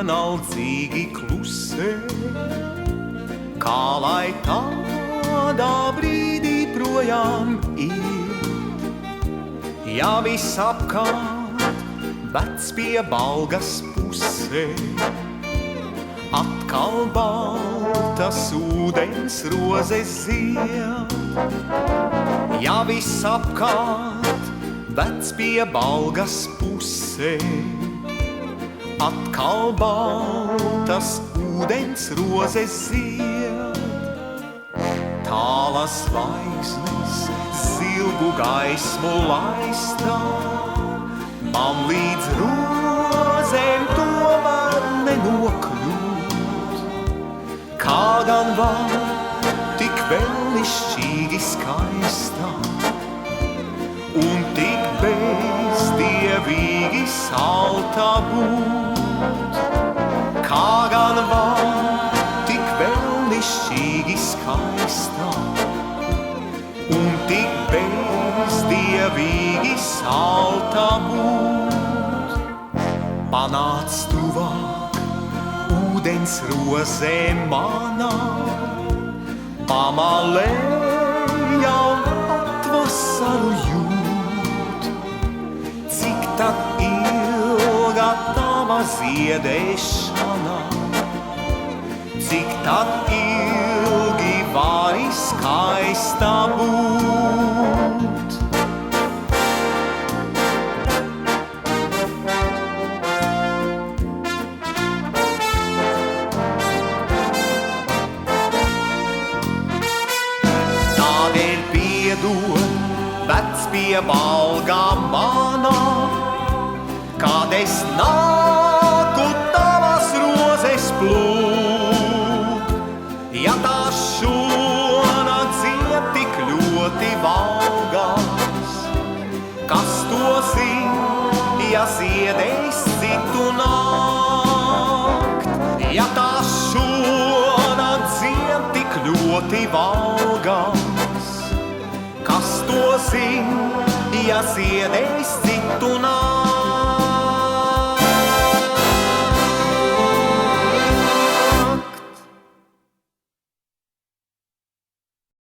vienaldzīgi klusē. Kā lai tādā brīdī projām iet, ja viss apkārt vec pie Balgas pusē. Atkal baltas ūdens rozes zied, ja viss apkārt vec pie Balgas pusē. Atkal baltas ūdens rozes zied, tālas zvaigznes zilgu gaismu laistā, man līdz rozēm tomēr nenokļūt. Kā gan var tik vēlnišķīgi skaistā un tik bezdievīgi salta būt? Kā gan var tik vēlnišķīgi skaistā un tik bezdievīgi salta būt? Panāc tuvāk ūdens rozē manā, pamalē jau atvasaru jūt. Cik tad ilga tava ziedēšana, cik tad ilgi vari skaista būt? Tādēļ piedod, vec pie Balgā manā, kad es nāku tavas rozes plūkt. Ja tā šonakt zied tik ļoti valgās, kas to zin, ja ziedēs citu nakt? Ja tā šonakt zied tik ļoti valgās, kas to zin, ja ziedēs citu nakt?